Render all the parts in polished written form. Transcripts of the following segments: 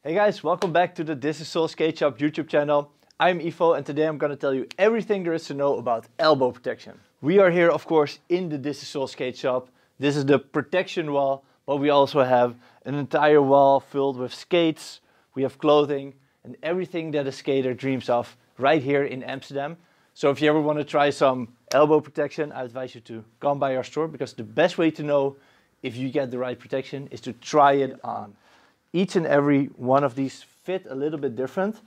Hey guys, welcome back to the This Is Soul Skate Shop YouTube channel. I'm Ivo and today I'm going to tell you everything there is to know about elbow protection. We are here of course in the This Is Soul Skate Shop. This is the protection wall, but we also have an entire wall filled with skates. We have clothing and everything that a skater dreams of right here in Amsterdam. So if you ever want to try some elbow protection, I advise you to come by our store because the best way to know if you get the right protection is to try it on. Each and every one of these fit a little bit different,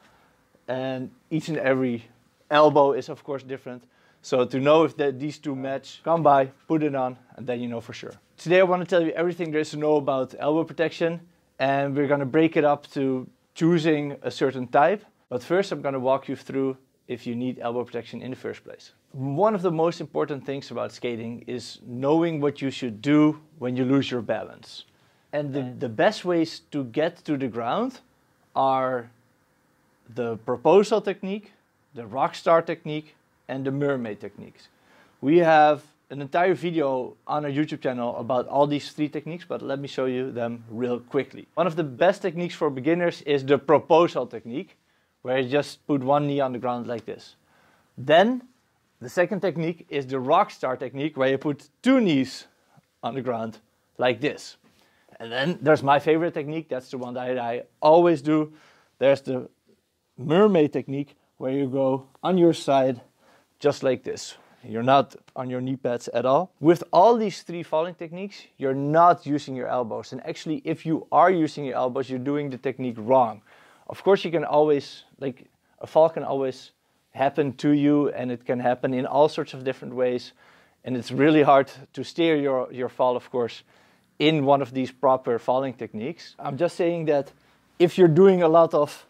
and each and every elbow is of course different. So to know if these two match, come by, put it on, and then you know for sure. Today I want to tell you everything there is to know about elbow protection, and we're going to break it up to choosing a certain type. But first I'm going to walk you through if you need elbow protection in the first place. One of the most important things about skating is knowing what you should do when you lose your balance. And the best ways to get to the ground are the proposal technique, the rock star technique, and the mermaid techniques. We have an entire video on our YouTube channel about all these three techniques, but let me show you them real quickly. One of the best techniques for beginners is the proposal technique, where you just put one knee on the ground like this. Then the second technique is the rock star technique, where you put two knees on the ground like this. And then there's my favorite technique, that's the one that I always do. There's the mermaid technique, where you go on your side just like this. You're not on your knee pads at all. With all these three falling techniques, you're not using your elbows. And actually, if you are using your elbows, you're doing the technique wrong. Of course, you can always, a fall can always happen to you, and it can happen in all sorts of different ways. And it's really hard to steer your fall, of course, in one of these proper falling techniques. I'm just saying that if you're doing a lot of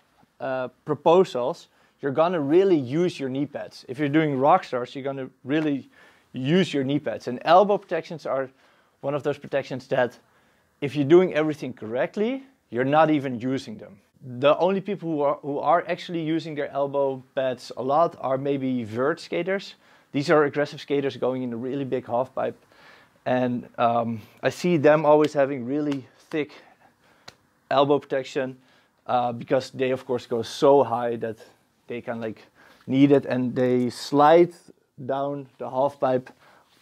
proposals, you're gonna really use your knee pads. If you're doing rock stars, you're gonna really use your knee pads. And elbow protections are one of those protections that if you're doing everything correctly, you're not even using them. The only people who are actually using their elbow pads a lot are maybe vert skaters. These are aggressive skaters going in a really big half pipe. And I see them always having really thick elbow protection because they of course go so high that they can need it, and they slide down the half pipe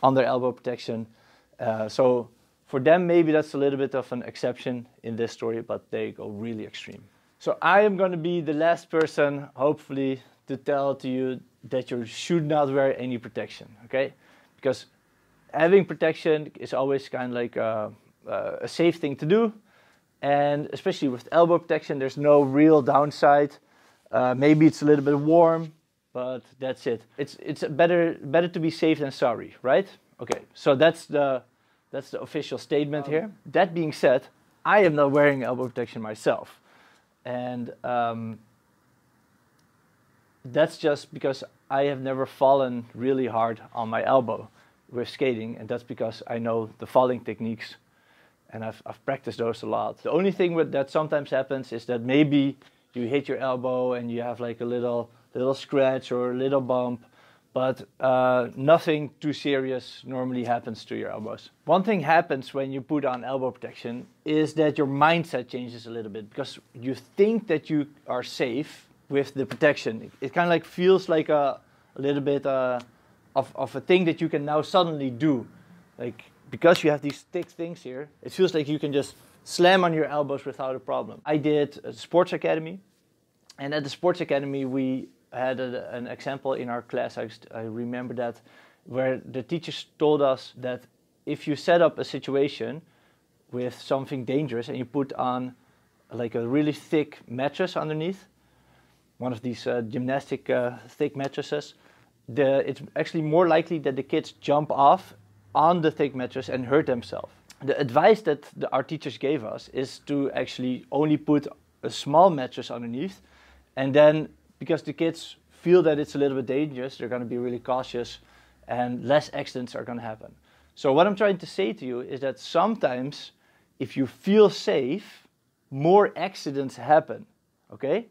on their elbow protection. So for them maybe that's a little bit of an exception in this story, but they go really extreme. So I am going to be the last person, hopefully, to tell to you that you should not wear any protection, okay? Because having protection is always kind of like a safe thing to do, and especially with elbow protection, there's no real downside. Maybe it's a little bit warm, but that's it. It's better to be safe than sorry, right? Okay, so that's the official statement here. That being said, I am not wearing elbow protection myself, and that's just because I have never fallen really hard on my elbow with skating, and that's because I know the falling techniques and I've practiced those a lot. The only thing that sometimes happens is that maybe you hit your elbow and you have like a little scratch or a little bump, but nothing too serious normally happens to your elbows. One thing happens when you put on elbow protection is that your mindset changes a little bit, because you think that you are safe with the protection. It kind of feels like a little bit of a thing that you can now suddenly do. Because you have these thick things here, it feels like you can just slam on your elbows without a problem. I did a sports academy, and at the sports academy we had an example in our class, I remember that, where the teachers told us that if you set up a situation with something dangerous and you put on a really thick mattress underneath, one of these gymnastic thick mattresses, it's actually more likely that the kids jump off on the thick mattress and hurt themselves. The advice that our teachers gave us is to actually only put a small mattress underneath, and then because the kids feel that it's a little bit dangerous, they're going to be really cautious and less accidents are going to happen. So what I'm trying to say to you is that sometimes if you feel safe, more accidents happen, okay?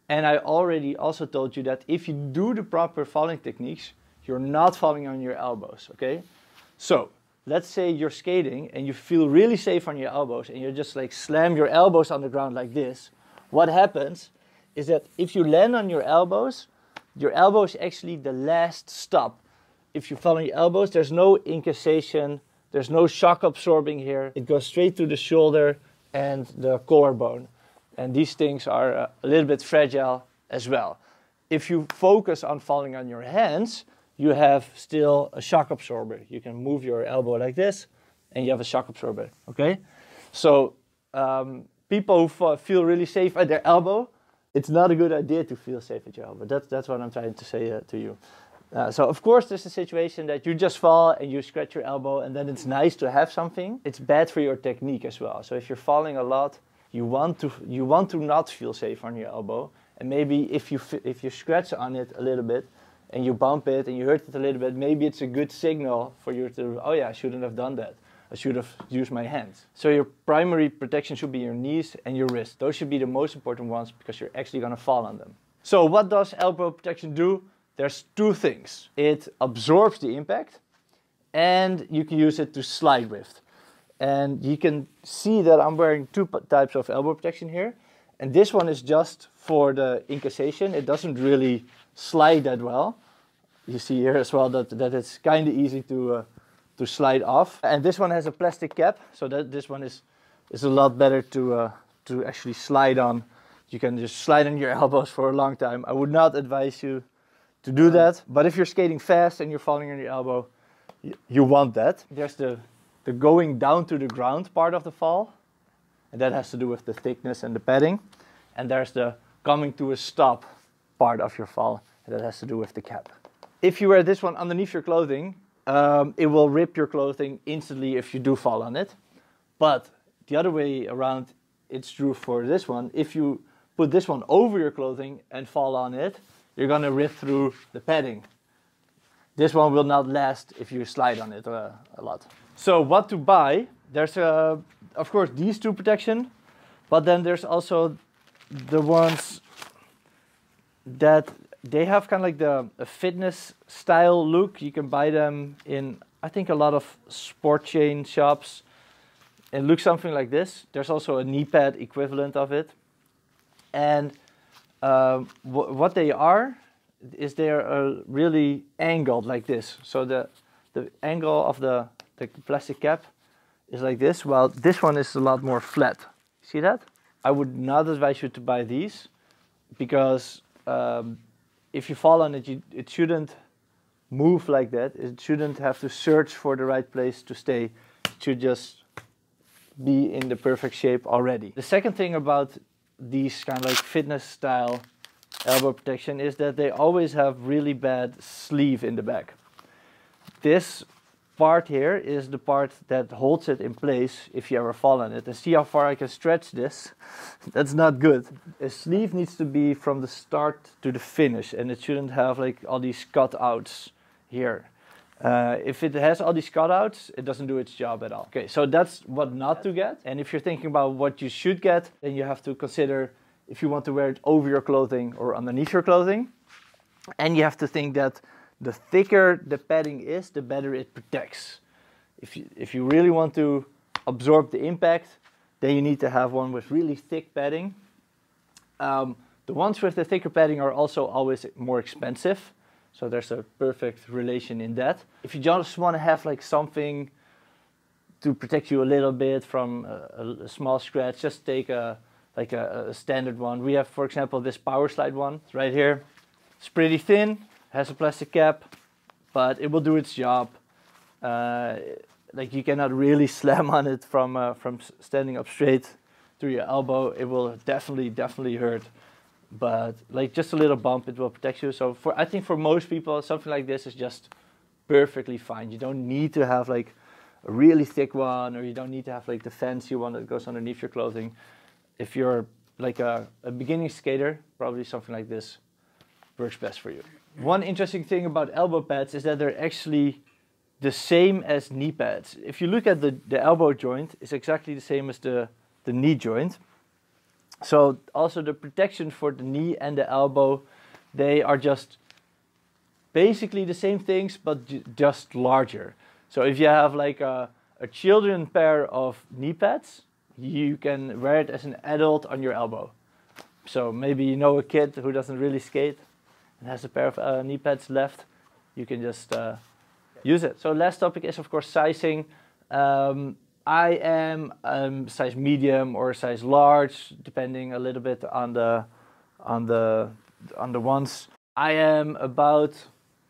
And I already also told you that if you do the proper falling techniques, you're not falling on your elbows, okay? So let's say you're skating and you feel really safe on your elbows and you just slam your elbows on the ground like this. what happens is that if you land on your elbow is actually the last stop. If you fall on your elbows, there's no incassation, there's no shock absorbing here. It goes straight to the shoulder and the collarbone. And these things are a little bit fragile as well. If you focus on falling on your hands, you have still a shock absorber. You can move your elbow like this, and you have a shock absorber, okay? So people who feel really safe at their elbow, it's not a good idea to feel safe at your elbow. That's what I'm trying to say to you. So of course there's a situation that you just fall and you scratch your elbow, and then it's nice to have something. It's bad for your technique as well. So if you're falling a lot, you want to not feel safe on your elbow. And maybe if you scratch on it a little bit and you bump it and you hurt it a little bit, maybe it's a good signal for you to, oh yeah, I shouldn't have done that. I should have used my hands. So your primary protection should be your knees and your wrists. Those should be the most important ones because you're actually going to fall on them. So what does elbow protection do? There's two things. It absorbs the impact and you can use it to slide with. And you can see that I'm wearing two types of elbow protection here. And this one is just for the incassation. It doesn't really slide that well. You see here as well that it's kind of easy to slide off. And this one has a plastic cap, so that this one is a lot better to actually slide on. You can just slide on your elbows for a long time. I would not advise you to do that. But if you're skating fast and you're falling on your elbow, you want that. There's the going down to the ground part of the fall, and that has to do with the thickness and the padding. And there's the coming to a stop part of your fall, and that has to do with the cap. If you wear this one underneath your clothing, it will rip your clothing instantly if you do fall on it. But the other way around, it's true for this one. If you put this one over your clothing and fall on it, you're going to rip through the padding. This one will not last if you slide on it a lot. So what to buy? There's, of course, these two protection, but then there's also the ones that they have kind of like a fitness style look. You can buy them in, I think, a lot of sport chain shops. It looks something like this. There's also a knee pad equivalent of it. And what they are is they're really angled like this. So the angle of the plastic cap is like this, while this one is a lot more flat. See that? I would not advise you to buy these because if you fall on it, it shouldn't move like that. It shouldn't have to search for the right place to stay. It should just be in the perfect shape already. The second thing about these kind of like fitness style elbow protection is that they always have really bad sleeve in the back. This part here is the part that holds it in place if you ever fall on it. And see how far I can stretch this? That's not good. A sleeve needs to be from the start to the finish, and it shouldn't have like all these cutouts here. If it has all these cutouts, it doesn't do its job at all. Okay, so that's what not to get. And if you're thinking about what you should get, then you have to consider if you want to wear it over your clothing or underneath your clothing. And you have to think that the thicker the padding is, the better it protects. If you really want to absorb the impact, then you need to have one with really thick padding. The ones with the thicker padding are also always more expensive. So there's a perfect relation in that. If you just want to have like something to protect you a little bit from a small scratch, just take a standard one. We have, for example, this power slide one right here. It's pretty thin, has a plastic cap, but it will do its job. Like you cannot really slam on it from standing up straight through your elbow. It will definitely hurt. But like just a little bump, it will protect you. So I think for most people, something like this is just perfectly fine. You don't need to have like a really thick one, or you don't need to have like the fancy one that goes underneath your clothing. If you're like a beginning skater, probably something like this works best for you. One interesting thing about elbow pads is that they're actually the same as knee pads. If you look at the elbow joint, it's exactly the same as the knee joint. So also the protection for the knee and the elbow, they are just basically the same things, but just larger. So if you have like a children pair of knee pads, you can wear it as an adult on your elbow. So maybe you know a kid who doesn't really skate and has a pair of knee pads left. You can just use it. So last topic is of course sizing. I am size medium or size large, depending a little bit on the ones. I am about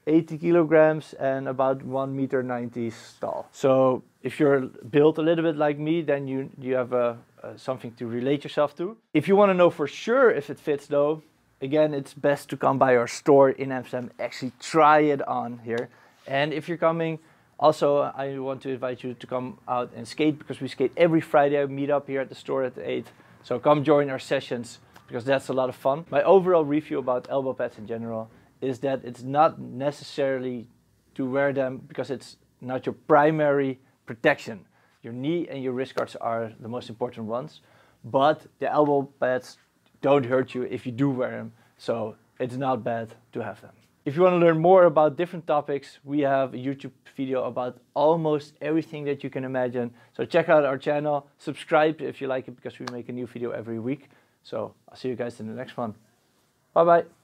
80 kilograms and about 1.90 meters tall. So if you're built a little bit like me, then you have something to relate yourself to. If you want to know for sure if it fits though, again, it's best to come by our store in Amsterdam, actually try it on here. And if you're coming, also I want to invite you to come out and skate, because we skate every Friday. We meet up here at the store at 8. So come join our sessions, because that's a lot of fun. My overall review about elbow pads in general is that it's not necessarily to wear them because it's not your primary protection. Your knee and your wrist guards are the most important ones, but the elbow pads don't hurt you if you do wear them, so it's not bad to have them. If you want to learn more about different topics, we have a YouTube video about almost everything that you can imagine. So check out our channel, subscribe if you like it, because we make a new video every week. So I'll see you guys in the next one. Bye bye.